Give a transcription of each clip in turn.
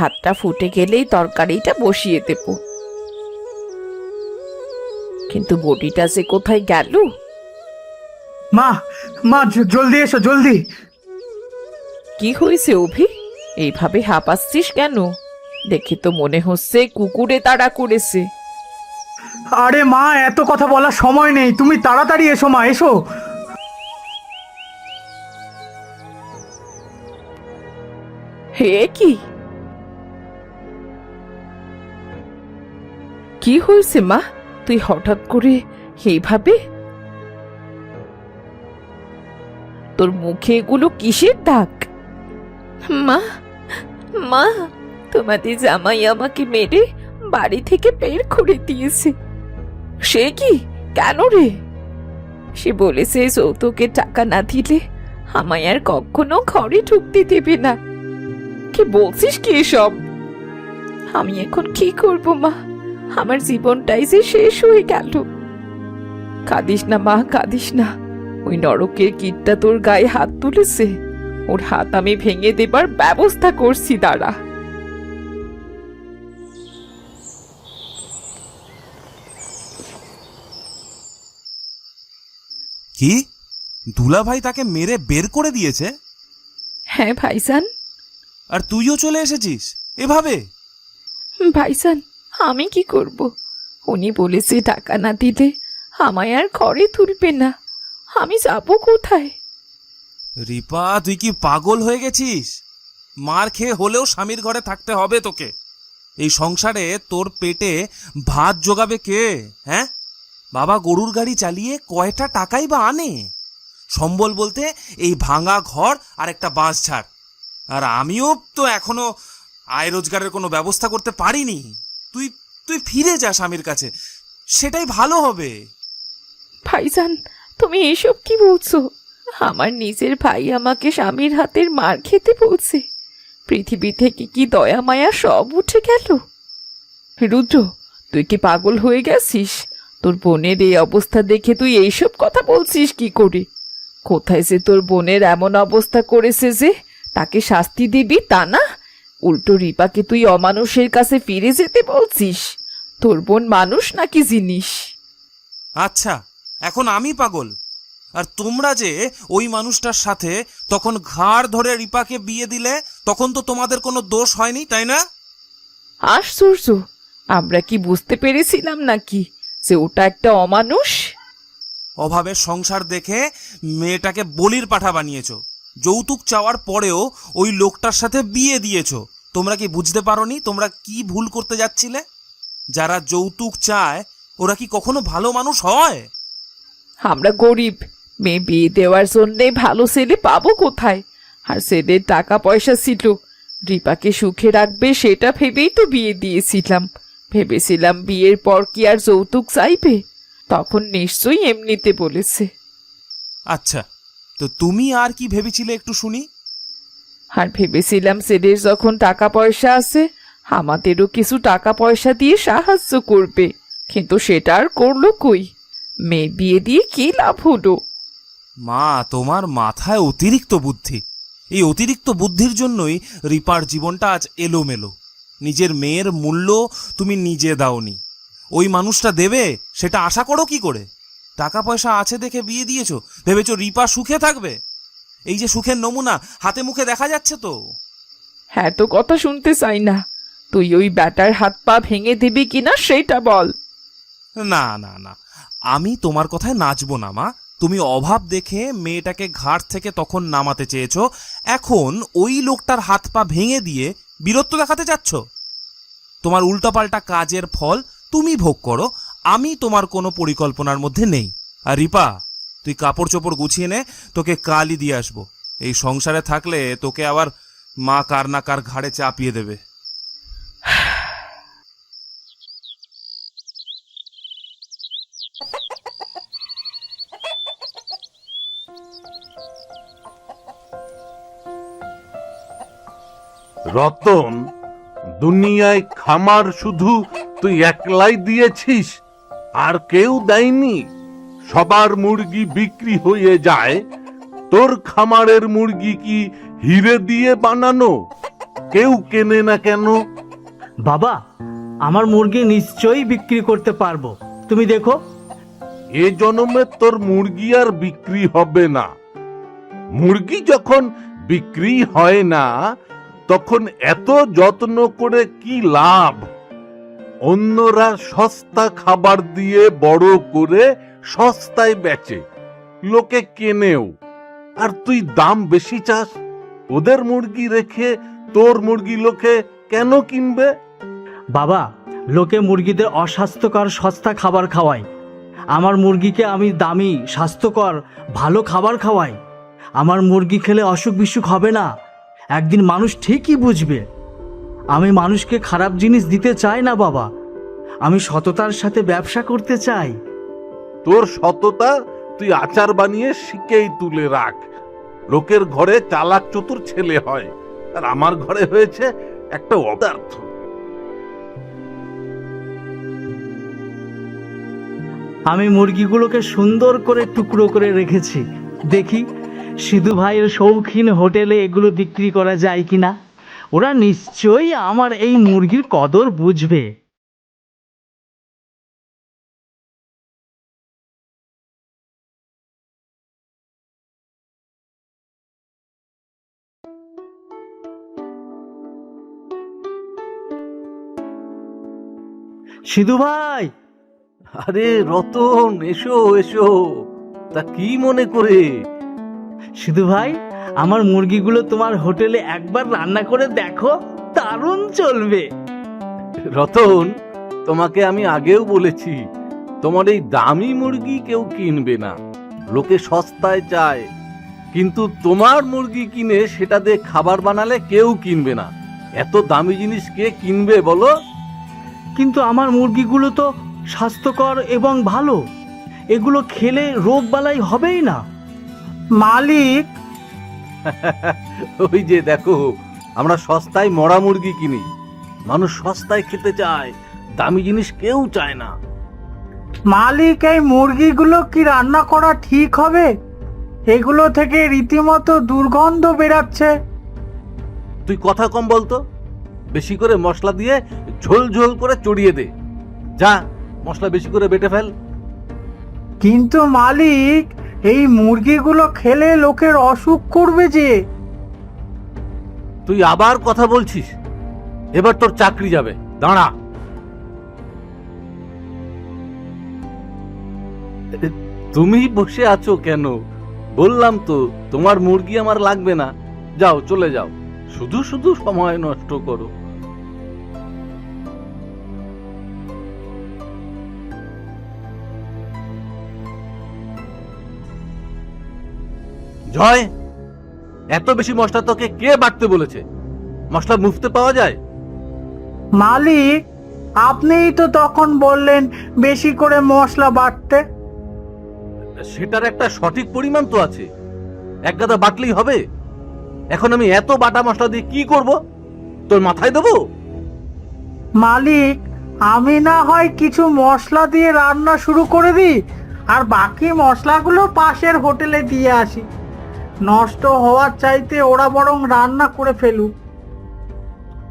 ভাতটা ফুটে গেলেই তরকারিটা বসিয়ে দেব। কিন্তু বটিটা যে কোথায় গেল? মা, মা, জলদি এসো, জলদি। কি হয়েছে অভি? এইভাবে হাঁপাচ্ছিস কেন? দেখে তো মনে হচ্ছে কুকুরে তাড়া করেছে। আরে মা, এত কথা বলার সময় নেই, তুমি তাড়াতাড়ি এসো মা, এসো। হে কি, কি হয়েছে মা? তুই হঠাৎ করে এইভাবে? তোর মুখে এগুলো কিসের দাগ? মা, মা, তোমাদের জামাই আমাকে মেরে বাড়ি থেকে বের করে দিয়েছে। সে কি? কেন রে? সে বলেছে যৌতুকের টাকা না দিলে আমায় আর কখনো ঘরে ঢুকতে দেবে না। কি বলছিস কি এসব? আমি এখন কি করব মা? আমার জীবনটাই যে শেষ হয়ে গেল। কাঁদিস না মা, কাঁদিস না। ওই নরকের কীটটা তোর গায়ে হাত তুলেছে। ওর হাত আমি ভেঙে দেবার ব্যবস্থা করছি, দাঁড়া। কি? দুলাভাই তাকে মেরে বের করে দিয়েছে? হ্যাঁ ভাইজান। আর তুইও চলে এসেছিস এভাবে? ভাইজান, আমি কি করব? উনি বলেছে টাকা না দিলে আমায় আর ঘরে তুলবে না। আমি যাব কোথায়? রিপা, তুই কি পাগল হয়ে গেছিস? মার খেয়ে হলেও স্বামীর ঘরে থাকতে হবে তোকে। এই সংসারে তোর পেটে ভাত জোগাবে কে? হ্যাঁ, বাবা গরুর গাড়ি চালিয়ে কয়টা টাকাই বা আনে? সম্বল বলতে এই ভাঙা ঘর আর একটা বাঁশ ঝাড়। আর আমিও তো এখনো আয় রোজগারের কোনো ব্যবস্থা করতে পারিনি। তুই তুই ফিরে যা স্বামীর কাছে, সেটাই ভালো হবে। ভাইজান, তুমি এসব কি বলছো? আমার নিজের ভাই আমাকে স্বামীর হাতের মার খেতে বলছে। পৃথিবী থেকে কি দয়া মায়া সব উঠে গেল? রুদ্র, তুই কি পাগল হয়ে গেছিস? তোর বোনের এই অবস্থা দেখে তুই এইসব কথা বলছিস কি করে? কোথায় যে তোর বোনের এমন অবস্থা করেছে যে তাকে শাস্তি দিবি তা না, উল্টো রিপাকে তুই অমানুষের কাছে ফিরে যেতে বলছিস? তোর বোন মানুষ নাকি জিনিস? আচ্ছা, এখন আমি পাগল? আর তোমরা যে ওই মানুষটার সাথে তখন ঘাড় ধরে রিপাকে বিয়ে দিলে, তখন তো তোমাদের কোনো দোষ হয়নি, তাই না? আশ্চর্য! আমরা কি বুঝতে পেরেছিলাম নাকি যে ওটা একটা অমানুষ? অভাবের সংসার দেখে মেয়েটাকে বলির পাঠা বানিয়েছো। যৌতুক চাওয়ার পরেও ওই লোকটার সাথে বিয়ে দিয়েছো। তোমরা কি বুঝতে পারোনি তোমরা কি ভুল করতে যাচ্ছিলে? যারা যৌতুক চায় ওরা কি কখনো ভালো মানুষ হয়? আমরা গরিব, মেয়ে বিয়ে দেওয়ার জন্যে ভালো ছেলে পাবো কোথায়? আর ছেলের টাকা পয়সা ছিল, রিপাকে সুখে রাখবে সেটা ভেবেই তো বিয়ে দিয়েছিলাম। ভেবেছিলাম বিয়ের পর কি আর যৌতুক চাইবে? তখন নিশ্চয়ই এমনিতে বলেছে। আচ্ছা, তো তুমি আর কি ভেবেছিলে একটু শুনি? আর ভেবেছিলাম ছেলের যখন টাকা পয়সা আছে আমাদেরও কিছু টাকা পয়সা দিয়ে সাহায্য করবে, কিন্তু সেটা আর করলো কই? মেয়ে বিয়ে দিয়ে কি লাভ হলো? মা, তোমার মাথায় অতিরিক্ত বুদ্ধি। এই অতিরিক্ত বুদ্ধির জন্যই রিপার জীবনটা আজ এলোমেলো। নিজের মেয়ের মূল্য তুমি নিজে দাওনি, ওই মানুষটা দেবে সেটা আশা করো কি করে? টাকা পয়সা আছে দেখে বিয়ে দিয়েছো, ভেবেছো রিপা সুখে থাকবে? এই যে সুখের নমুনা হাতে মুখে দেখা যাচ্ছে তো। হ্যাঁ, তো কথা শুনতে চাই না। তুই ওই ব্যাটার হাত পা ভেঙে দিবি কিনা সেটা বল। না না না, আমি তোমার কথায় নাচবো না মা। তুমি অভাব দেখে মেয়েটাকে ঘাট থেকে তখন নামাতে চেয়েছো, এখন ওই লোকটার হাত পা ভেঙে দিয়ে বীরত্ব দেখাতে চাচ্ছ। তোমার উল্টাপাল্টা কাজের ফল তুমি ভোগ করো, আমি তোমার কোনো পরিকল্পনার মধ্যে নেই। আর রিপা, তুই কাপড় চোপড় গুছিয়ে নে, তোকে কালই দিয়ে আসবো। এই সংসারে থাকলে তোকে আবার মা কার না কার ঘাড়ে চাপিয়ে দেবে। রতন, দুনিয়ায় খামার শুধু তুই একলাই দিয়েছিস, আর কেউ দেয়নি? সবার মুরগি বিক্রি হয়ে যায়, তোর খামারের মুরগি কি হিরে দিয়ে বানানো? কেউ কেনে না কেন? বাবা, আমার মুরগি নিশ্চয়ই বিক্রি করতে পারবো, তুমি দেখো। এ জন্মে তোর মুরগি আর বিক্রি হবে না। মুরগি যখন বিক্রি হয় না, তখন এত যত্ন করে কি লাভ? অন্যরা সস্তা খাবার দিয়ে বড় করে সস্তায় বেচে, লোকে কেনেও, আর তুই দাম বেশি চাস। ওদের মুরগি রেখে তোর মুরগি লোকে কেন কিনবে? বাবা, লোকে মুরগিদের অস্বাস্থ্যকর সস্তা খাবার খাওয়ায়, আমার মুরগিকে আমি দামি স্বাস্থ্যকর ভালো খাবার খাওয়াই। আমার মুরগি খেলে অসুখ বিসুখ হবে না, একদিন মানুষ ঠিকই বুঝবে। আমি মানুষকে খারাপ জিনিস দিতে চাই না বাবা, আমি সততার সাথে ব্যবসা করতে চাই। তোর সততা তুই আচার বানিয়ে শিকেই তুলে রাখ। লোকের ঘরে চালাক চতুর ছেলে হয়, আর আমার ঘরে হয়েছে একটা অপদার্থ। আমি মুরগিগুলোকে সুন্দর করে টুকরো করে রেখেছি, দেখি সিধু ভাইয়ের শৌখিন হোটেলে এগুলো বিক্রি করা যায় কিনা। ওরা নিশ্চয়ই আমার এই মুরগির কদর বুঝবে। সিধু ভাই, আরে রতন, এসো এসো। তা কি মনে করে? সিধু ভাই, আমার মুরগিগুলো তোমার হোটেলে একবার রান্না করে দেখো, দারুণ চলবে। রতন, তোমাকে আমি আগেও বলেছি, তোমার এই দামি মুরগি কেউ কিনবে না, লোকে সস্তায় চায়। কিন্তু তোমার মুরগি কিনে সেটা দিয়ে খাবার বানালে কেউ কিনবে না। এত দামি জিনিস কে কিনবে বলো? কিন্তু আমার মুরগিগুলো তো স্বাস্থ্যকর এবং ভালো, এগুলো খেলে রোগ বালাই হবেই না। মালিক, ওই যে দেখো, আমরা সস্তায় মরা মুরগি কিনি। মানুষ সস্তায় খেতে চায়, দামি জিনিস কেউ চায় না। মালিক, এই মুরগিগুলো কি রান্না করা ঠিক হবে? এগুলো থেকে রীতিমতো দুর্গন্ধ বেরাচ্ছে। তুই কথা কম বলতো, বেশি করে মশলা দিয়ে ঝোল ঝোল করে চড়িয়ে দে। যা, মশলা বেশি করে বেটে ফেল। কিন্তু মালিক, এই মুরগিগুলো খেলে লোকের অসুখ করবে যে। তুই আবার কথা বলছিস, এবার তোর চাকরি যাবে। দাঁড়া। তুমি বসে আছো কেন? বললাম তো তোমার মুরগি আমার লাগবে না। যাও, চলে যাও, শুধু শুধু সময় নষ্ট করো। জয়, এত বেশি মশলা তোকে কে বাটতে বলেছে? মশলা মুফতে পাওয়া যায়? মালিক, আপনিই তো তখন বললেন বেশি করে মশলা বাটতে। সেটার একটা সঠিক পরিমাণ তো আছে, এক গাদা বাটলেই হবে। এখন আমি এত বাটা মশলা দিয়ে কি করব? তোর মাথায় দেবো? মালিক, আমি না হয় কিছু মশলা দিয়ে রান্না শুরু করে দিই, আর বাকি মশলাগুলো পাশের হোটেলে দিয়ে আসি। নষ্ট হওয়ার চাইতে ওরা বরং রান্না করে ফেলুক।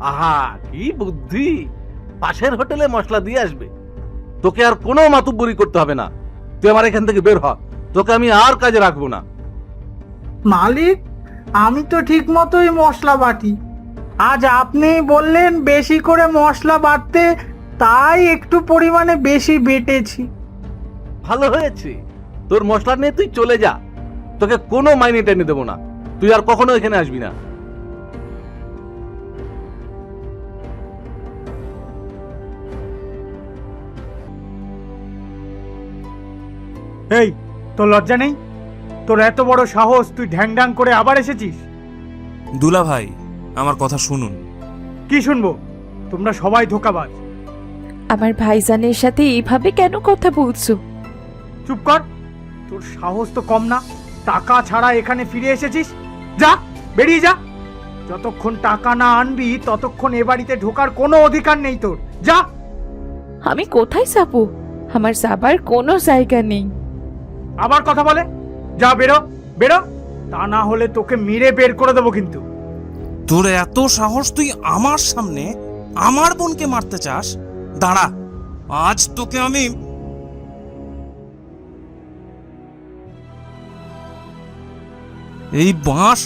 আহা, কি বুদ্ধি! পাশের হোটেলে মশলা দিয়ে আসবে। তোকে আর কোনো মাতুব্বরি করতে হবে না। তুই আমার এখান থেকে বের হ, তোকে আমি আর কাজে রাখবো না। মালিক, আমি তো ঠিক মতোই মশলা বাটি, আজ আপনি বললেন বেশি করে মশলা বাটতে, তাই একটু পরিমাণে বেশি বেটেছি। ভালো হয়েছে, তোর মশলা নিয়ে তুই চলে যা। তোকে কোনো মাইনে টেনে দেবো না। তুই আর কখনো এখানে আসবি না। এই, তোর লজ্জা নেই? তোর এত বড় সাহস, তুই ঢ্যাং ঢ্যাং করে আবার এসেছিস? দুলা ভাই, আমার কথা শুনুন। কি শুনবো? তোমরা সবাই ধোঁকাবাজ। আমার ভাইজানের সাথে এইভাবে কেন কথা বলছো? চুপ কর, তোর সাহস তো কম না। টাকা ছাড়া এখানে ফিরে এসেছিস? যা, বেরিয়ে যা। যতক্ষণ টাকা না আনবি ততক্ষণ এ বাড়িতে ঢোকার কোনো অধিকার নেই তোর। যা। আমি কোথায় যাবো? আমার যাবার কোনো জায়গা নেই। আবার কথা বলে? যা, বেরো বেরো, তা না হলে তোকে মেরে বের করে দেবো কিন্তু। তোর এত সাহস, তুই আমার সামনে আমার বোনকে মারতে চাস? দাঁড়া, আজ তোকে আমি। এই বাঁশ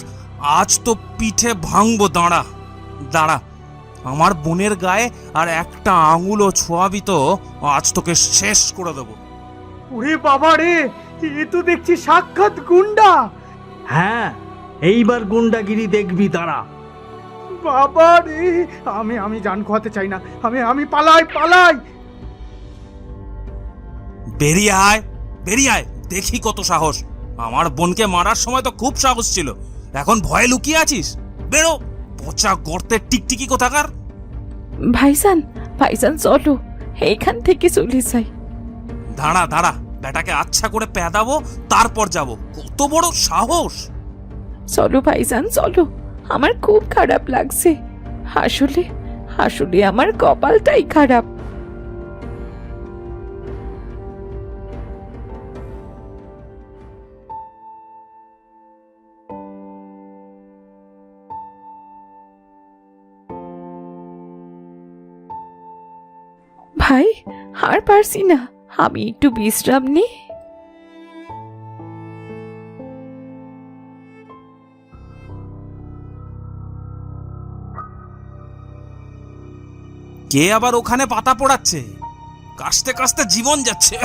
আজ তো পিঠে ভাঙবো। দাঁড়া দাঁড়া, আমার বোনের গায়ে আর একটা আঙুলও ছোঁয়াবি তো আজ তোকে শেষ করে দেবো। ওরে বাবা রে, এ তো দেখছি সাক্ষাৎ গুন্ডা। হ্যাঁ, এইবার গুন্ডাগিরি দেখবি দাঁড়া। বাবা রে, আমি জান খোয়াতে চাই না, আমি পালাই। বেরিয়ে আয়, বেরিয়ে আয়, দেখি কত সাহস। আমার বোনকে মারার সময় তো খুব সাহস ছিল, এখন ভয়ে লুকিয়ে আছিস? বেরো, পচা গর্তের টিকটিকি কোথাকার। ভাইজান, ভাইজান চলো এইখান থেকে চলে যাই। দাঁড়া দাঁড়া, বেটাকে আচ্ছা করে পেদাবো, তারপর যাব। কত বড় সাহস! চলো ভাইজান চলো, আমার খুব খারাপ লাগছে। আসলে আসলে আমার কপালটাই খারাপ। ভাই, আর পারছি না, আমি একটু বিশ্রাম নিই। কে আবার ওখানে পাতা পোড়াচ্ছে? কাশতে কাশতে জীবন যাচ্ছে।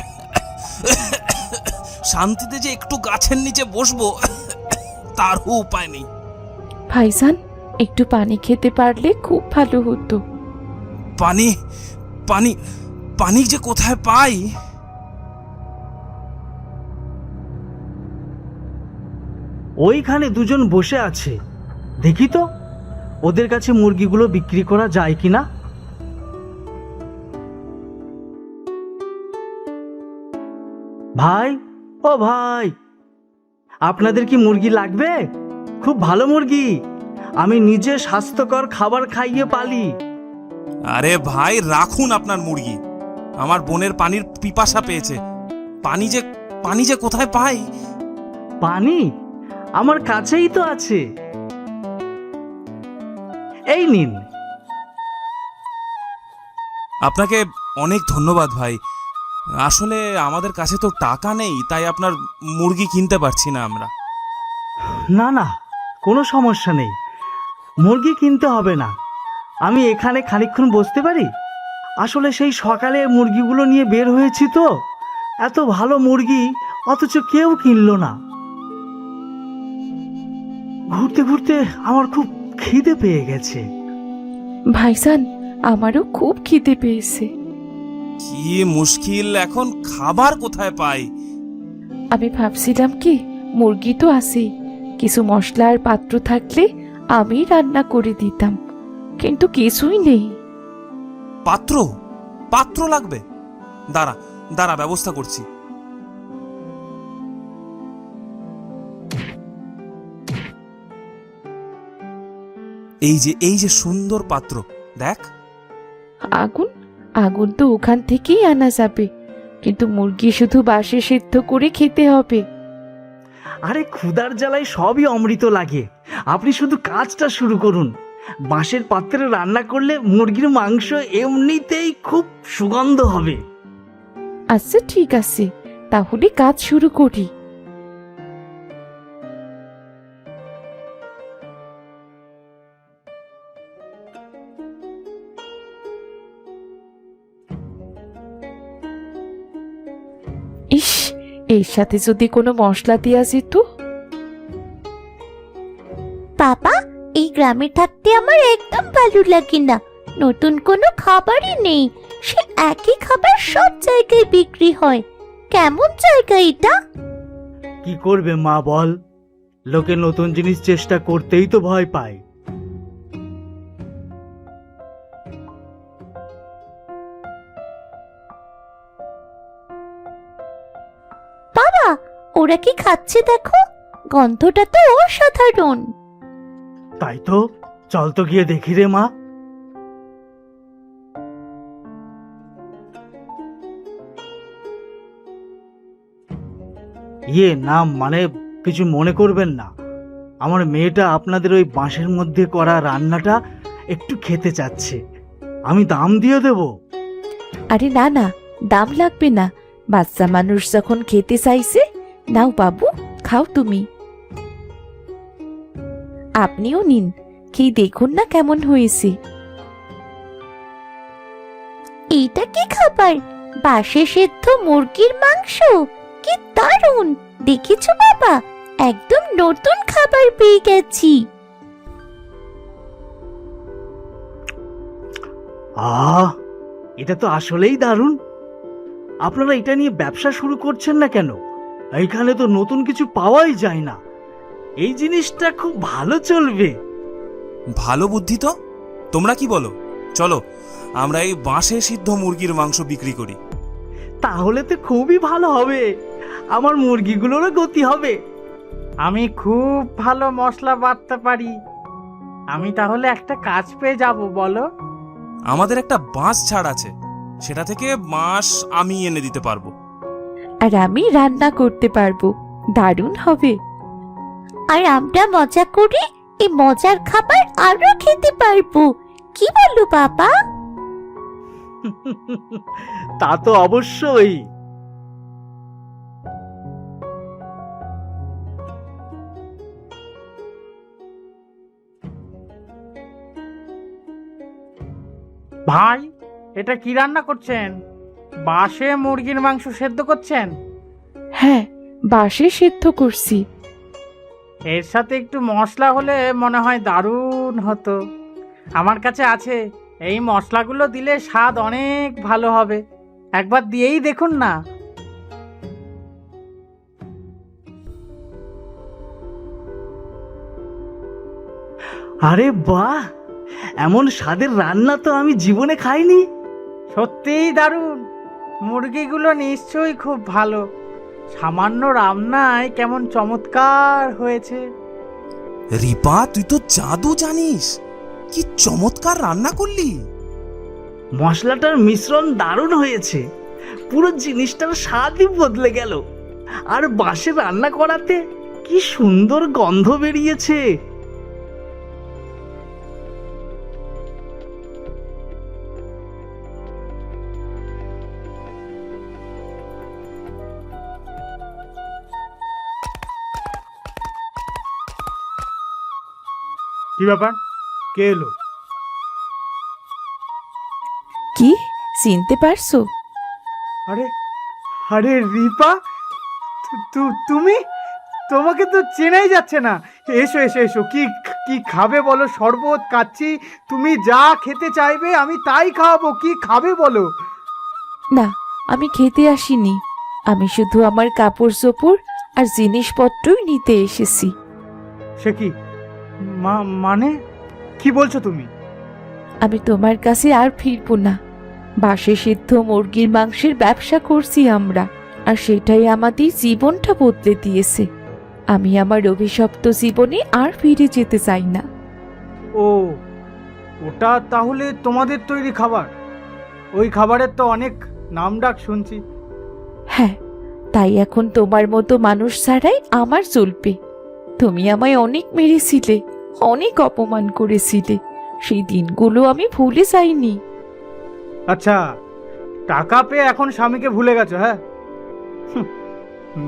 শান্তিতে যে একটু গাছের নিচে বসবো তারও উপায় নেই। ভাইজান, একটু পানি খেতে পারলে খুব ভালো হতো। পানি পানি পানি যে কোথায় পাই? ওইখানে দুজন বসে আছে, দেখি তো ওদের কাছে মুরগিগুলো বিক্রি করা যায় কিনা। ভাই, ও ভাই, আপনাদের কি মুরগি লাগবে? খুব ভালো মুরগি, আমি নিজে স্বাস্থ্যকর খাবার খাইয়ে পালি। আরে ভাই, রাখুন আপনার মুরগি, আমার বোনের পানির পিপাসা পেয়েছে। পানি যে কোথায় পাই? পানি আমার কাছেই তো আছে, এই নিন। আপনাকে অনেক ধন্যবাদ ভাই। আসলে আমাদের কাছে তো টাকা নেই, তাই আপনার মুরগি কিনতে পারছি না আমরা। না না, কোনো সমস্যা নেই, মুরগি কিনতে হবে না। আমি এখানে খানিকক্ষণ বসতে পারি? আসলে সেই সকালে মুরগিগুলো নিয়ে বের হয়েছি তো, এত ভালো মুরগি অথচ কেউ কিনলো না। ঘুরতে ঘুরতে আমার খুব খিদে পেয়ে গেছে। ভাইজান, আমারও খুব খিদে পেয়েছে। কি মুশকিল, এখন খাবার কোথায় পাই? আমি ভাবছিলাম কি, মুরগি তো আছে, কিছু মশলা আর পাত্র থাকলে আমি রান্না করে দিতাম, কিন্তু কিছুই নেই। পাত্র পাত্র লাগবে? দাঁড়া দাঁড়া, ব্যবস্থা করছি। এই যে সুন্দর পাত্র, দেখ। আগুন আগুন তো ওখান থেকেই আনা যাবে, কিন্তু মুরগি শুধু বাঁশে সিদ্ধ করে খেতে হবে। আরে ক্ষুধার জ্বালায় সবই অমৃত লাগে, আপনি শুধু কাজটা শুরু করুন। বাঁশের পাত্রে রান্না করলে মুরগির মাংস এমনিতেই খুব সুগন্ধ হবে। আচ্ছা ঠিক আছে, তাহলে কাজ শুরু করি। ইস, এর সাথে যদি কোনো মশলা দেওয়া যেত। বাবা, এই গ্রামে থাকতে আমার একদম ভালো লাগে না। নতুন কোনো খাবারই নেই, সে একই খাবার সব জায়গায় বিক্রি হয়। কেমন জায়গা এটা? কি করবে মা বল, লোকে নতুন জিনিস চেষ্টা করতেই তো ভয় পায়। বাবা, ওরা কি খাচ্ছে দেখো, গন্ধটা তো অসাধারণ। তাই তো, চল তো গিয়ে দেখি রে মা। নাম মানে কিছু মনে করবেন না, আমার মেয়েটা আপনাদের ওই বাঁশের মধ্যে করা রান্নাটা একটু খেতে চাচ্ছে। আমি দাম দিয়ে দেব। আরে না না, দাম লাগবে না। বাচ্চা মানুষ যখন খেতে চাইছে, নাও বাবু, খাও তুমি। আপনিও নিন, খেয়ে দেখুন না কেমন হয়েছে। এইটা কি খাবার? বাঁশে সেদ্ধ মুরগির মাংস, কি দারুণ! দেখেছো বাবা, একদম নতুন খাবার পেয়ে গেছি। আহ, এটা তো আসলেই দারুণ। আপনারা এটা নিয়ে ব্যবসা শুরু করছেন না কেন? এইখানে তো নতুন কিছু পাওয়াই যায় না। এই জিনিসটা খুব ভালো চলবে। ভালো বুদ্ধি তো। তোমরা কি বলো? চলো আমরা এই বাঁশে সিদ্ধ মুরগির মাংস বিক্রি করি। তাহলে তো খুবই ভালো হবে, আমার মুরগিগুলোরও গতি হবে। আমি খুব ভালো মশলা বাটতে পারি। আমি তাহলে একটা কাজ পেয়ে যাব, বলো? আমাদের একটা বাঁশ ছাড় আছে, সেটা থেকে বাঁশ আমি এনে দিতে পারবো। আর আমি রান্না করতে পারবো, দারুণ হবে। আর আমরা মজা করে এই মজার খাবার আরো খেতে পারবো। কি বলো বাবা? তা তো অবশ্যই। ভাই, এটা কি রান্না করছেন? বাঁশে মুরগির মাংস সেদ্ধ করছেন? হ্যাঁ, বাঁশে সেদ্ধ করছি। এর সাথে একটু মশলা হলে মনে হয় দারুণ হতো। আমার কাছে আছে, এই মশলাগুলো দিলে স্বাদ অনেক ভালো হবে। একবার দিয়েই দেখুন না। আরে বাহ, এমন স্বাদের রান্না তো আমি জীবনে খাইনি। সত্যিই দারুণ। মুরগিগুলো নিশ্চয়ই খুব ভালো। সামান্য রান্নায় কেমন চমৎকার হয়েছে। রিপা, তুই তো জাদু জানিস। কি চমৎকার রান্না করলি! মশলাটার মিশ্রণ দারুণ হয়েছে, পুরো জিনিসটার স্বাদই বদলে গেল। আর বাঁশে রান্না করাতে কি সুন্দর গন্ধ বেরিয়েছে। কি ব্যাপার? কে এলো? কি, চিনতে পারছো? আরে আরে রিপা, তুমি? তোমাকে তো চেনাই যাচ্ছে না। এসো এসো এসো, কি কি খাবে বলো? শরবত কাচ্ছি, তুমি যা খেতে চাইবে আমি তাই খাওয়াবো। কি খাবে বলো? না, আমি খেতে আসিনি। আমি শুধু আমার কাপড় চোপড় আর জিনিসপত্রই নিতে এসেছি। সে কি মানে কি বলছো তুমি? আমি তোমার কাছে আর ফিরবো না। বাঁশে সিদ্ধ মুরগির মাংসের ব্যবসা করছি আমরা, আর সেটাই আমাদের জীবনটা বদলে দিয়েছে। আমি আমার অভিশপ্ত জীবনে আর ফিরে যেতে চাই না। ও, ওটা তাহলে তোমাদের তৈরি খাবার? ওই খাবারের তো অনেক নামডাক শুনছি। হ্যাঁ, তাই এখন তোমার মতো মানুষ ছাড়াই আমার চলবে। তুমি আমায় অনেক মেরেছিলে, অনেক অপমান করেছিলে। সেই দিনগুলো আমি ভুলে যাইনি। আচ্ছা, টাকা পেয়ে এখন স্বামীকে ভুলে গেছো? হ্যাঁ,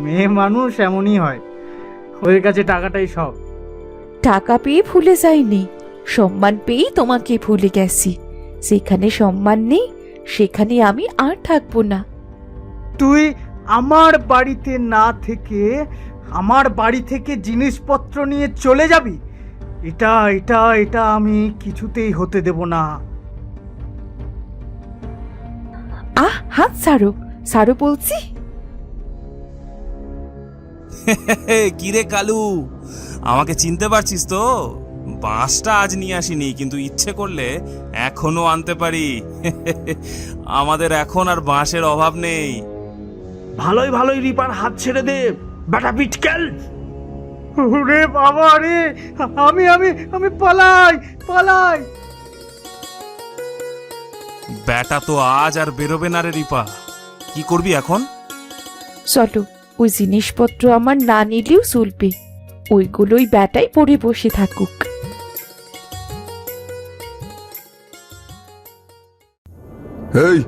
মেয়ে মানুষ এমনই হয়, ওর কাছে টাকাটাই সব। টাকা পেয়ে ভুলে যাইনি, সম্মান পেয়েই তোমাকে ভুলে গেছি। যেখানে সম্মান নেই সেখানে আমি আর থাকবো না। তুই আমার বাড়িতে না থেকে আমার বাড়ি থেকে জিনিসপত্র নিয়ে চলে যাবি? এটা এটা এটা আমি কিছুতেই হতে দেব না। হাত ছাড়ো, ছাড়ো বলছি। কিরে কালু, আমাকে চিনতে পারছিস তো? বাঁশটা আজ নিয়ে আসিনি, কিন্তু ইচ্ছে করলে এখনো আনতে পারি। আমাদের এখন আর বাঁশের অভাব নেই। ভালোই ভালোই রিপার হাত ছেড়ে দে, বেটা পিটকেল। ওরে বাবা রে, আমি আমি আমি পালাই পালাই। ব্যাটা তো আজ আর বেরোবে না রে রিপা। কি করবি এখন? চলো, ওই জিনিসপত্র আমার না নিলেও চলবে। ওইগুলোই ব্যাটাই পড়ে বসে থাকুক। এই,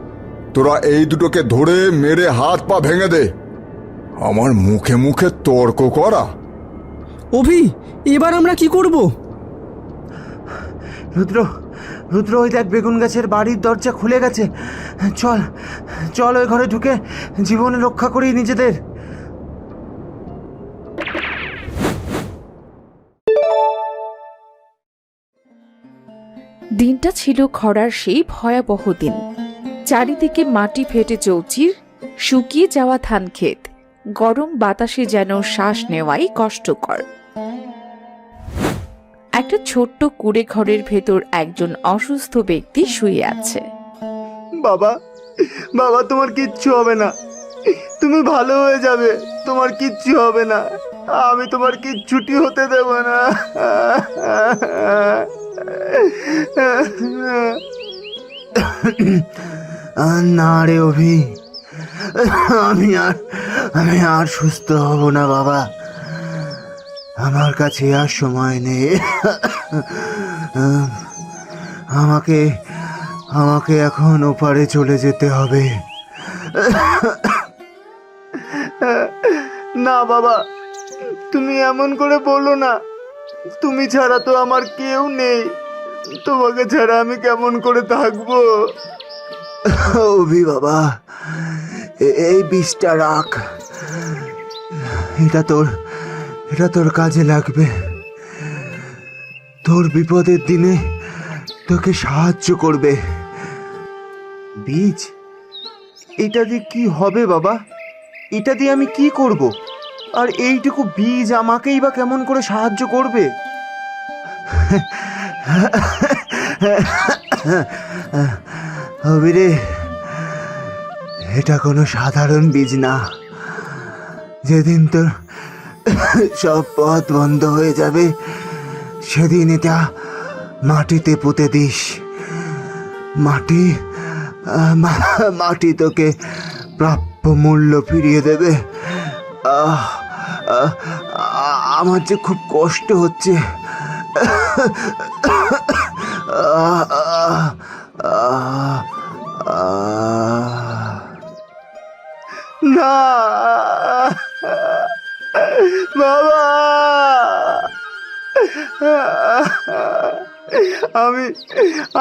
তোরা এই দুটোকে ধরে মেরে হাত পা ভেঙে দে। আমার মুখে মুখে তর্ক করা। অভি, এবার আমরা কি করব? রুদ্র, রুদ্র, ওই দেখ বেগুন গাছের বাড়ির দরজা খুলে গেছে। চল চল, ওই ঘরে ঢুকে জীবন রক্ষা করি নিজেদের। দিনটা ছিল খরার সেই ভয়াবহ দিন। চারিদিকে মাটি ফেটে চৌচির, শুকিয়ে যাওয়া ধান ক্ষেত, গরম বাতাসে যেন শ্বাস নেওয়াই কষ্টকর। একটা ছোট্ট কুড়ে ঘরের ভেতর একজন অসুস্থ ব্যক্তি শুয়ে আছে। বাবা, বাবা, তোমার কিচ্ছু হবে না, তুমি ভালো হয়ে যাবে, তোমার কিচ্ছু হবে না, আমি তোমার কিচ্ছুটি হতে দেব না। না রে অভি, আমি আর সুস্থ হব না বাবা, আমার কাছে আর সময় নেই। আমাকে এখন ওপারে চলে যেতে হবে। না বাবা, তুমি এমন করে বলো না, তুমি ছাড়া তো আমার কেউ নেই, তোমাকে ছাড়া আমি কেমন করে থাকবো? অভি বাবা, এই বিষটা রাখ, এটা তোর কাজে লাগবে, তোর বিপদের দিনে তোকে সাহায্য করবে। বীজ? এটা দিয়ে কি হবে বাবা? এটা দিয়ে আমি কি করব? আর এইটুকু বীজ আমাকেই বা কেমন করে সাহায্য করবে? অবিরে, এটা কোনো সাধারণ বীজ না। যেদিন তোর সব পথ বন্ধ হয়ে যাবে, সেদিন এটা মাটিতে পুঁতে দিস। মাটি তোকে প্রাপ্য মূল্য ফিরিয়ে দেবে। আমার যে খুব কষ্ট হচ্ছে। না বাবা,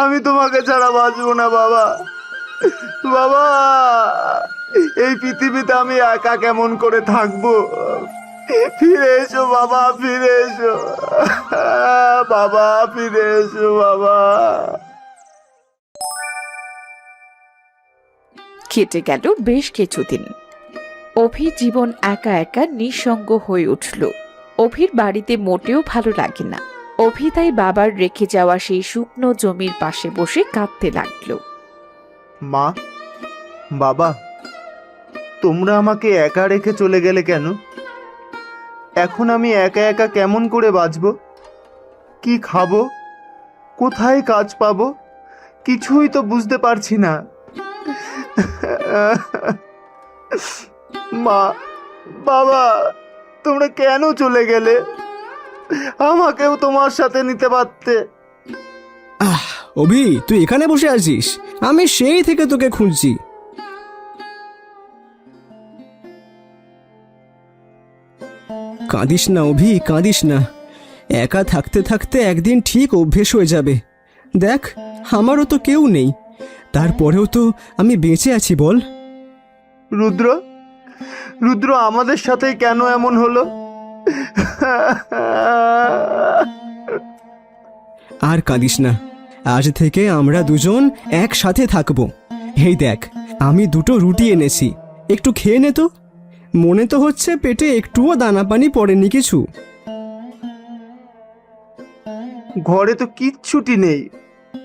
আমি তোমাকে ছাড়া বাঁচবো না বাবা। বাবা, এই পৃথিবীতে আমি একা কেমন করে থাকবো? ফিরে এসো বাবা, ফিরে এসো বাবা, ফিরে এসো বাবা। কেটে গেল বেশ কিছুদিন। অভির জীবন একা একা নিঃসঙ্গ হয়ে উঠল। অভির বাড়িতে মোটেও ভালো লাগে না। অভি তাই বাবার রেখে যাওয়া সেই শুকনো জমির পাশে বসে কাঁদতে লাগলো। মা, বাবা, তোমরা আমাকে একা রেখে চলে গেলে কেন? এখন আমি একা একা কেমন করে বাঁচব? কি খাবো? কোথায় কাজ পাবো? কিছুই তো বুঝতে পারছি না। মা, বাবা, তোমরা কেন চলে গেলে? আমাকেও তোমার সাথে নিতে পারতে। অভি, তুই এখানে বসে আছিস? আমি সেই থেকে তোকে খুঁজছি। কাঁদিস না অভি, কাঁদিস না। একা থাকতে থাকতে একদিন ঠিক অভ্যেস হয়ে যাবে। দেখ, আমারও তো কেউ নেই, তারপরেও তো আমি বেঁচে আছি, বল। রুদ্র, রুদ্র আমাদের সাথে কেন এমন হলো? আর কাঁদিস না, আজ থেকে আমরা দুজন একসাথে থাকবো। এই দেখ, আমি দুটো রুটি এনেছি, একটু খেয়ে নে তো। মনে তো হচ্ছে পেটে একটুও দানা পানি পড়েনি কিছু। ঘরে তো কিচ্ছুটি নেই,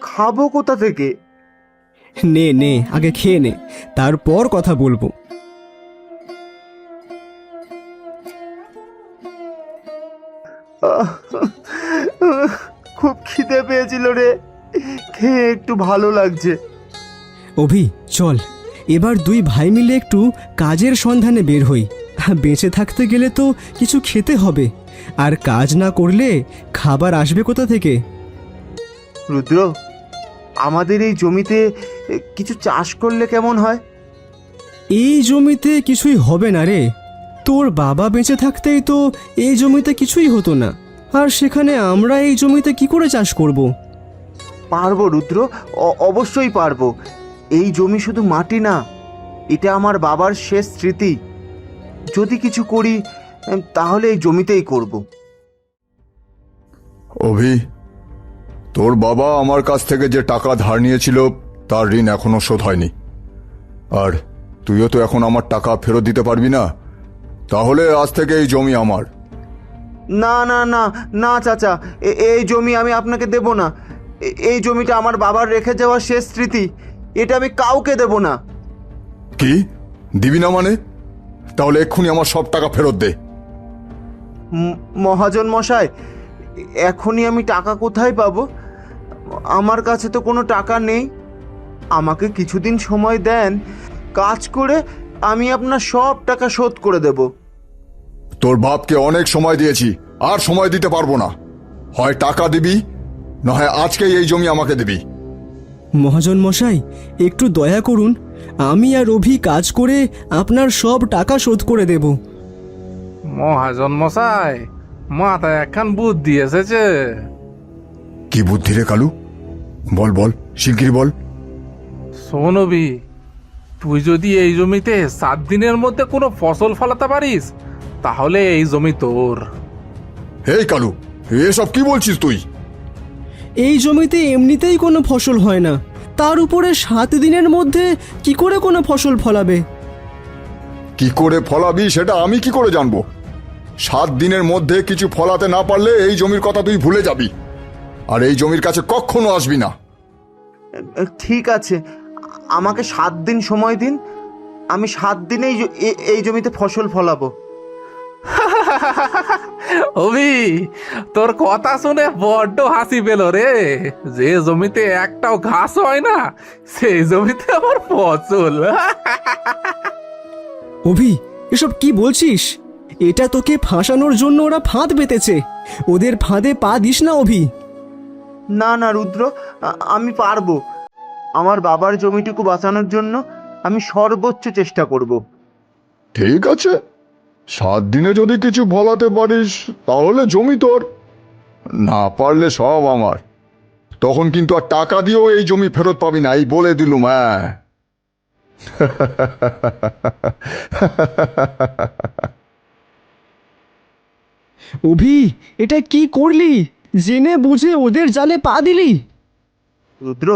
খাবো কোথা থেকে? নে নে, আগে খেয়ে নে, তারপর কথা বলবো। খুব খিদে পেয়েছিল রে, খেয়ে একটু ভালো লাগছে। অভি, চল এবার দুই ভাই মিলে একটু কাজের সন্ধানে বের হই। বেঁচে থাকতে গেলে তো কিছু খেতে হবে, আর কাজ না করলে খাবার আসবে কোথা থেকে? রুদ্র, আমাদের এই জমিতে কিছু চাষ করলে কেমন হয়? এই জমিতে কিছুই হবে না রে। তোর বাবা বেঁচে থাকতেই তো এই জমিতে কিছুই হতো না, আর সেখানে আমরা এই জমিতে কি করে চাষ করব? পারবো রুদ্র, অবশ্যই পারবো। এই জমি শুধু মাটি না, এটা আমার বাবার শেষ স্মৃতি। যদি কিছু করি তাহলে এই জমিতেই করব। অভি, তোর বাবা আমার কাছ থেকে যে টাকা ধার নিয়েছিল তার ঋণ এখনো শোধ হয়নি, আর তুইও তো এখন আমার টাকা ফেরত দিতে পারবি না। তাহলে আজ থেকে এই জমি আমার। না না না না চাচা, এই জমি আমি আপনাকে দেব না। এই জমিটা আমার বাবার রেখে যাওয়া শেষ স্মৃতি, এটা আমি কাউকে দেব না। কি দিবি না মানে? তাহলে এক্ষুনি আমার সব টাকা ফেরত দে। মহাজন মশাই, এখনই আমি টাকা কোথায় পাবো? আমার কাছে তো কোনো টাকা নেই। আমাকে কিছুদিন সময় দেন, কাজ করে আমি আপনার সব টাকা শোধ করে দেব। তোর বাপকে অনেক সময় দিয়েছি, আর সময় দিতে পারবো না। হয় টাকা দিবি, না হয় আজকেই এই জমি আমাকে দিবি। মহাজন মশাই, একটু দয়া করুন, আমি আর অভি কাজ করে আপনার সব টাকা শোধ করে দেব। মহাজন মশাই, মাথায় একখান বুদ্ধি এসেছে। কি বুদ্ধি রে কালু? বল বল, শিগগির বল। শোনবি, তুই যদি এই জমিতে 7 দিনের মধ্যে কোনো ফসল ফলাতে পারিস, তাহলে এই জমি তোর। হেই কালু, এসব কি বলছিস তুই? এই জমিতে এমনিতেই কোনো ফসল হয় না, তার উপরে 7 দিনের মধ্যে কি করে কোনো ফসল ফলাবে? কি করে ফলাবি সেটা আমি কি করে জানবো? 7 দিনের মধ্যে কিছু ফলাতে না পারলে এই জমির কথা তুই ভুলে যাবি, আর এই জমির কাছে কখনো আসবি না। ঠিক আছে, আমাকে 7 দিন সময় দিন, আমি 7 দিনেই এই জমিতে ফসল ফলাবো। অভি, তোর কথা শুনে বড্ড হাসি পেল রে। যে জমিতে একটাও ঘাস হয় না, সেই জমিতে আবার ফসল। অভি, এসব কি বলছিস? এটা তোকে ফাঁসানোর জন্য ওরা ফাঁদ পেতেছে। ওদের ফাঁদে পা দিস না অভি। না না রুদ্র, আমি পারবো। আমার বাবার জমিটুকু বাঁচানোর জন্য আমি সর্বোচ্চ চেষ্টা করব। ঠিক আছে, 7 দিনে যদি কিছু ফলাতে পারিস তাহলে জমি তোর, না পারলে সব আমার। তখন কিন্তু আর টাকা দিয়েও এই জমি ফেরত পাবি না, এই বলে দিলুম। হ্যাঁ। অভি, এটা কি করলি? জেনে বুঝে ওদের জালে পা দিলি। রুদ্র,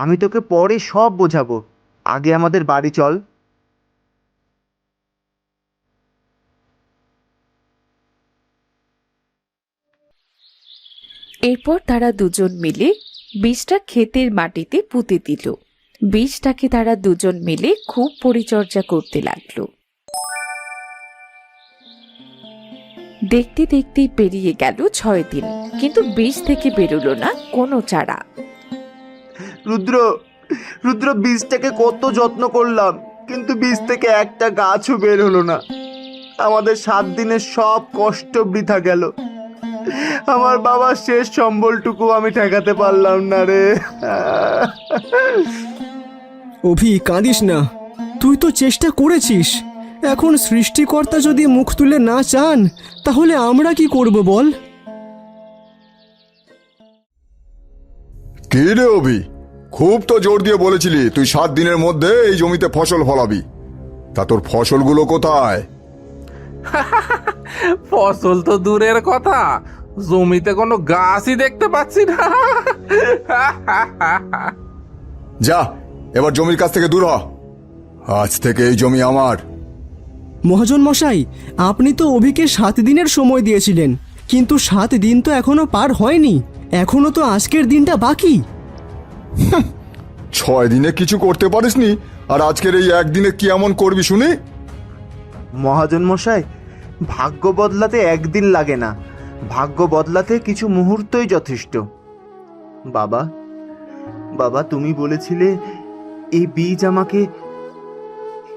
আমি তোকে পরে সব বোঝাবো, আগে আমাদের বাড়ি চল। এরপর তারা দুজন মিলে বীজটা ক্ষেতের মাটিতে পুঁতে দিল। বীজটাকে তারা দুজন মিলে খুব পরিচর্যা করতে লাগলো। দেখতে দেখতেই পেরিয়ে গেল 6 দিন, কিন্তু বীজ থেকে বেরোলো না কোনো চারা। রুদ্র, রুদ্র, বীজটাকে কত যত্ন করলাম, কিন্তু বীজ থেকে একটা গাছও বের হলো না। আমাদের 7 দিনের সব কষ্ট বৃথা গেল। আমার বাবার শেষ সম্বলটুকু আমি ঠেকাতে পারলাম না রে। অভি, কাঁদিস না, তুই তো চেষ্টা করেছিস। এখন সৃষ্টিকর্তা যদি মুখ তুলে না চান, তাহলে আমরা কি করব বল? কি রে অভি, খুব তো জোর দিয়ে বলেছিলি তুই 7 দিনের মধ্যে এই জমিতে ফসল ফলাবি। তা তোর ফসলগুলো কোথায়? ফসল তো দূরের কথা, জমিতে কোনো গাছই দেখতে পাচ্ছি না। যা, এবার জমির কাছ থেকে দূর হ। আজ থেকে এই জমি আমার। মহাজন মশাই, আপনি তো অভিকে 7 দিনের সময় দিয়েছিলেন, কিন্তু 7 দিন তো এখনো পার হয়নি। এখনো তো আজকের দিনটা বাকি। 6 দিনে কিছু করতে পারিসনি, আর আজকের এই একদিনে কি এমন করবি শুনি? মহাজন মশাই, ভাগ্য বদলাতে একদিন লাগে না, ভাগ্য বদলাতে কিছু মুহূর্তই যথেষ্ট। বাবা, বাবা, তুমি বলেছিলে এই বীজ আমাকে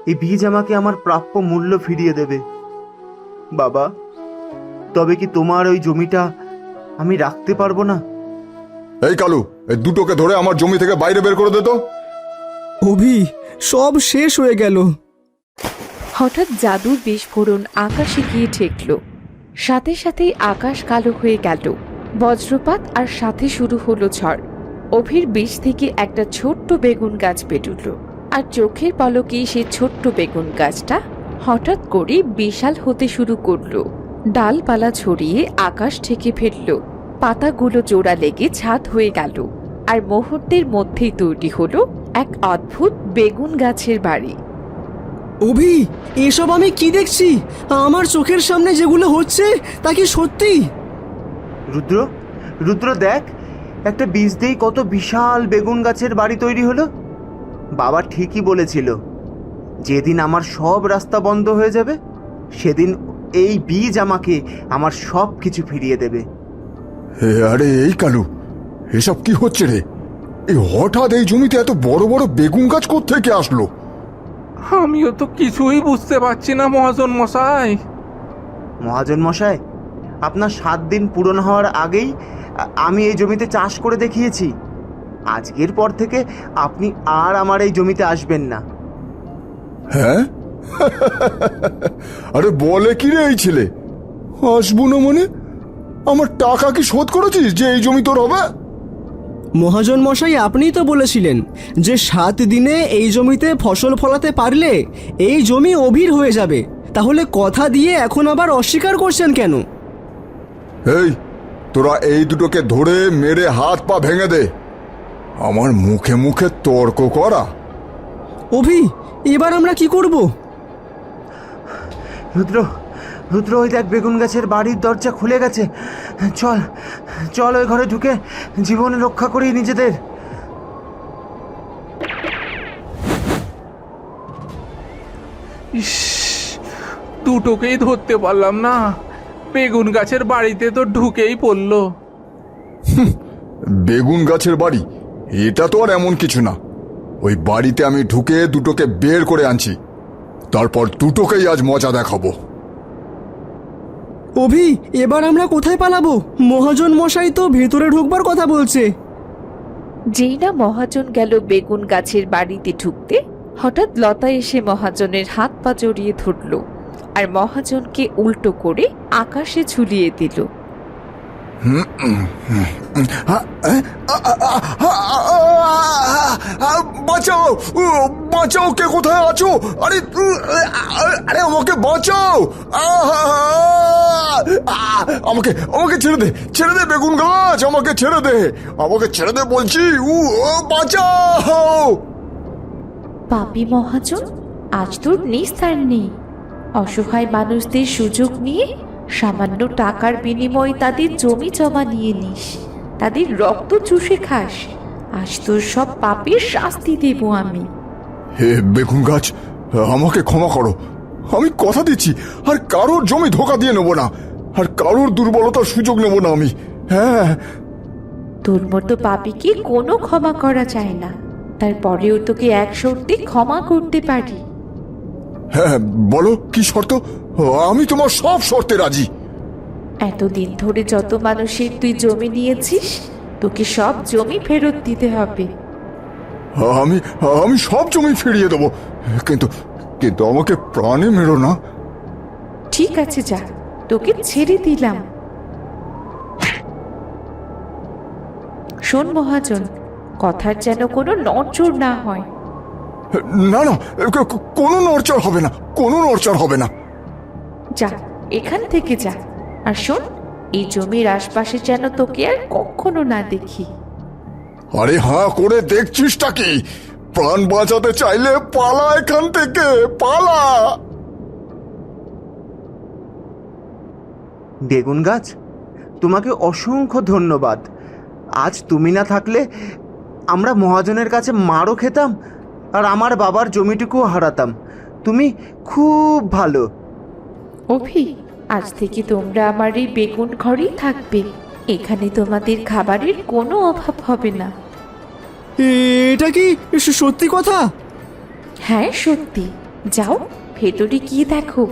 এই বীজ আমাকে আমার প্রাপ্য মূল্য ফিরিয়ে দেবে। বাবা, তবে কি তোমার ওই জমিটা আমি রাখতে পারবো না? এই কালু, এই দুটোকে ধরে আমার জমি থেকে বাইরে বের করে দে তো। অভি, সব শেষ হয়ে গেল। হঠাৎ জাদুর বিস্ফোরণ আকাশে গিয়ে ঠেকল। সাথে সাথেই আকাশ কালো হয়ে গেল। বজ্রপাত আর সাথে শুরু হলো ঝড়। অভির বীজ থেকে একটা ছোট্ট বেগুন গাছ বের উঠল, আর চোখের পলকেই সেই ছোট্ট বেগুন গাছটা হঠাৎ করে বিশাল হতে শুরু করলো। ডালপালা ছড়িয়ে আকাশ ঢেকে ফেলল, পাতাগুলো জোড়া লেগে ছাদ হয়ে গেল, আর মুহূর্তের মধ্যেই তৈরি হলো এক অদ্ভুত বেগুন গাছের বাড়ি। অভি, এসব আমি কি দেখছি? আমার চোখের সামনে যেগুলো হচ্ছে তা কি সত্যি? রুদ্র, রুদ্র দেখ, একটা বীজ দিয়েই কত বিশাল বেগুন গাছের বাড়ি তৈরি হলো। বাবা ঠিকই বলেছিল, যেদিন আমার সব রাস্তা বন্ধ হয়ে যাবে সেদিন এই বীজ আমাকে আমার সব কিছু ফিরিয়ে দেবে। আরে এই কালু, এসব কি হচ্ছে রে? এই হঠাৎ এই জমিতে এত বড় বড় বেগুন গাছ কোত্থেকে আসলো? আমিও তো কিছুই বুঝতে পারছি না মহাজন মশাই। মহাজন মশাই, আপনার 7 দিন পূরণ হওয়ার আগেই আমি এই জমিতে চাষ করে দেখিয়েছি। আজকের পর থেকে আপনি আর আমার এই জমিতে আসবেন না। হ্যাঁ? আরে বলে কি রে এই ছেলে? আসবো না মানে? আমার টাকা কি শোধ করেছিস যে এই জমি তোর হবে? মহাজন মশাই, আপনিই তো বলেছিলেন যে 7 দিনে এই জমিতে ফসল ফলাতে পারলে এই জমি অভির হয়ে যাবে। তাহলে কথা দিয়ে এখন আবার অস্বীকার করছেন কেন? এই, তোরা এই দুটোকে ধরে মেরে হাত পা ভেঙে দে। আমার মুখে মুখে তর্ক করা। অভি, এবার আমরা কি করব? রুদ্র, রুদ্র, ওই দেখ বেগুন গাছের বাড়ির দরজা খুলে গেছে। চল, চল ওই ঘরে ঢুকে জীবন রক্ষা করি নিজেদের। ইস, দুটোকেই ধরতে পারলাম না। বেগুন গাছের বাড়িতে তো ঢুকেই পড়লো। বেগুন গাছের বাড়ি? এটা তো আর এমন কিছু না। ওই বাড়িতে আমি ঢুকে দুটোকে বের করে আনছি, তারপর দুটোকেই আজ মজা দেখাবো। অভি, এবার আমরা কোথায় পালাবো? মহাজন মশাই তো ভেতরে ঢুকবার কথা বলছে। যেই না মহাজন গেল বেগুন গাছের বাড়িতে ঢুকতে, হঠাৎ লতা এসে মহাজনের হাত পা জড়িয়ে ধরল, আর মহাজনকে উল্টো করে আকাশে ঝুলিয়ে দিল। বাঁচাও, বাঁচাও, কে কোথায় আছো? আরে আরে আমাকে বাঁচাও! আমাকে আমাকে ছেড়ে দে, ছেড়ে দে বেগুন গাছ, আমাকে ছেড়ে দে, আমাকে ছেড়ে দে বলছি। বাঁচাও! পাপী মহাজন, আজ তোর নিস্তার নেই। অসহায় মানুষদের সুযোগ নিয়ে সামান্য টাকার বিনিময়ে তাদের জমি জমা নিয়ে নিস, তাদের রক্ত চুষে খাস। আজ তোর সব পাপের শাস্তি দেব আমি। হে বেগুন গাছ, আমাকে ক্ষমা করো। আমি কথা দিচ্ছি আর কারোর জমি ধোকা দিয়ে নেব না, আর কারোর দুর্বলতার সুযোগ নেব না আমি। হ্যাঁ, তোর মতো পাপীকে কোনো ক্ষমা করা যায় না, তারপরেও তোকে এক শর্তে ক্ষমা করতে পারি। হ্যাঁ, বলো কি শর্ত? আমি তোমার সব শর্তে রাজি। এতদিন ধরে যত মানুষের তুই জমি নিয়েছিস, তোকে সব জমি ফেরত দিতে হবে। আমি আমি সব জমি ফিরিয়ে দেবো, কিন্তু কিন্তু আমাকে প্রাণে মেরো না। ঠিক আছে, যা, তোকে ছেড়ে দিলাম। শোন মহাজন, কথার যেন কোনো নড়চড় না হয়। না না, কোনো নড়চড় হবে না, কোনো নড়চড় হবে না। যা, এখান থেকে যা। আর শোন, এই জমির আশপাশে যেন তোকে আর কখনো না দেখি। আরে হাঁ করে দেখছিসটা কি? প্রাণ বাঁচাতে চাইলে পালা এখান থেকে, পালা। বেগুন গাছ, তোমাকে অসংখ্য ধন্যবাদ। আজ তুমি না থাকলে আমরা মহাজনের কাছে মারও খেতাম, আর আমার বাবার জমিটুকুও হারাতাম। তুমি খুব ভালো। অভি, আজ থেকে তোমরা আমার এই বেগুন ঘরেই থাকবে। এখানে তোমাদের খাবারের কোনো অভাব হবে না। এটা কি সত্যি কথা? হ্যাঁ, সত্যি। যাও ভেতরে গিয়ে দেখো,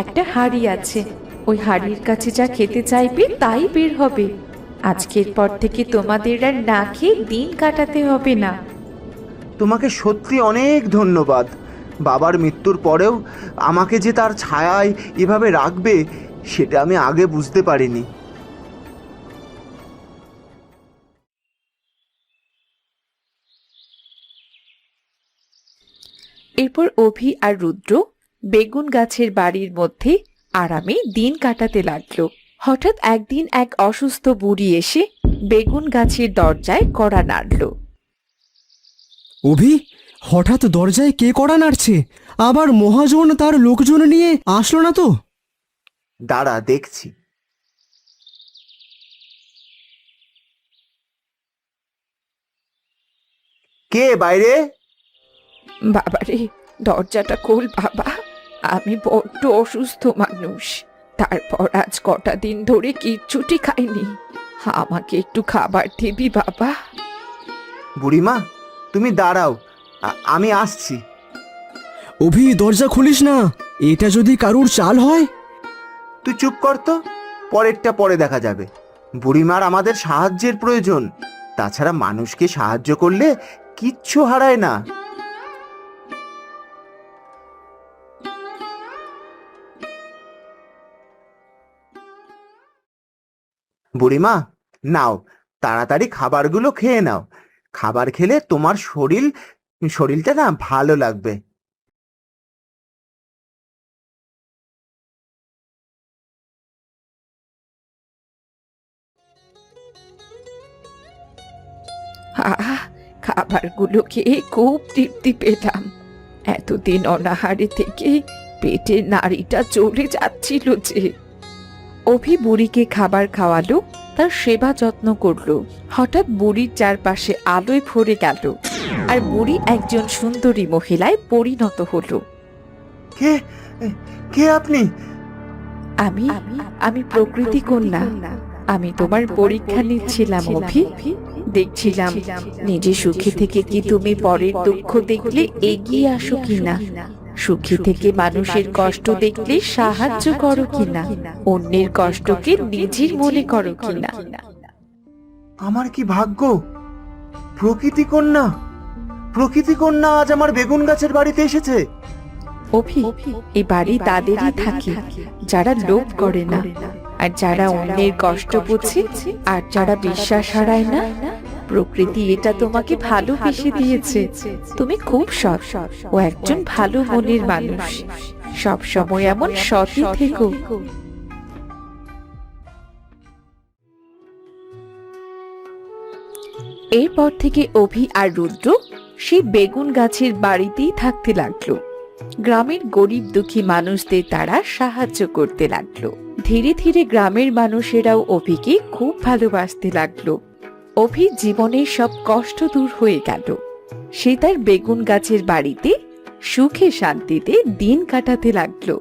একটা হাঁড়ি আছে। ওই হাঁড়ির কাছে যা খেতে চাইবে তাই বের হবে। আজকের পর থেকে তোমাদের আর না খেয়ে দিন কাটাতে হবে না। তোমাকে সত্যি অনেক ধন্যবাদ। বাবার মৃত্যুর পরেও আমাকে যে তার ছায়ায় এভাবে রাখবে সেটা আমি আগে বুঝতে পারিনি। এরপর অভি আর রুদ্র বেগুন গাছের বাড়ির মধ্যে আরামে দিন কাটাতে লাগলো। হঠাৎ একদিন এক অসুস্থ বুড়ি এসে বেগুন গাছের দরজায় কড়া নাড়ল। অভি, হঠাৎ দরজায় কে কড়া নাড়ছে? আবার মহাজন তার লোকজন নিয়ে আসলো না তো? দাঁড়া, দেখছি। কে বাইরে? বাবারে, দরজাটা খোল বাবা, আমি বড্ড অসুস্থ মানুষ। তারপর আজ কটা দিন ধরে কিচ্ছুটি খাইনি। আমাকে একটু খাবার দিবি বাবা? বুড়িমা, তুমি দাঁড়াও, আমি আসছি। অভি, দরজা খুলিস না, এটা যদি কারুর চাল হয়। তুই চুপ কর তো, পরেরটা পরে দেখা যাবে। বুড়িমার আমাদের সাহায্যের প্রয়োজন, তাছাড়া মানুষকে সাহায্য করলে কিচ্ছু হারায় না। বুড়িমা, নাও, তাড়াতাড়ি খাবারগুলো খেয়ে নাও। খাবার খেলে তোমার শরীরটা না ভালো লাগবে। খাবারগুলো খেয়ে খুব তৃপ্তি পেলাম। এতদিন অনাহারে থেকে পেটের নাড়িটা চলে যাচ্ছিল যে। অভি বুড়িকে খাবার খাওয়ালো, তার সেবা যত্ন করলো। হঠাৎ বুড়ির চারপাশে আলোয় ভরে গেল, আর বুড়ি একজন সুন্দরী মহিলায় পরিণত হলো। কে কে আপনি? আমি আমি প্রকৃতি কন্যা। আমি তোমার পরীক্ষা নিচ্ছিলাম অভি। দেখছিলাম নিজে সুখী থেকে কি তুমি পরের দুঃখ দেখলে এগিয়ে আসো কিনা, সুখী থেকে মানুষের কষ্ট দেখলে সাহায্য করো কিনা, অন্যের কষ্টকে নিজের মনে করো কিনা। আমার কি ভাগ্য! প্রকৃতি কন্যা, প্রকৃতি কন্যা আজ আমার বেগুন গাছের বাড়িতে এসেছে। অভি, এই বাড়ি তাদেরই থাকে যারা লোভ করে না, আর যারা অন্যের কষ্ট বোঝে, আর যারা বিশ্বাস হারায় না। প্রকৃতি এটা তোমাকে ভালোবেসে দিয়েছে। তুমি খুব সৎ ও একজন ভালো মনের মানুষ। সব সময় এমন সৎই থেকো। এরপর থেকে অভি আর রুদ্র সেই বেগুন গাছের বাড়িতেই থাকতে লাগলো। গ্রামের গরিব দুঃখী মানুষদের তারা সাহায্য করতে লাগলো। ধীরে ধীরে গ্রামের মানুষেরাও অভিকে খুব ভালোবাসতে লাগলো। অভির জীবনের সব কষ্ট দূর হয়ে গেল। সে তার বেগুন গাছের বাড়িতে সুখে শান্তিতে দিন কাটাতে লাগলো।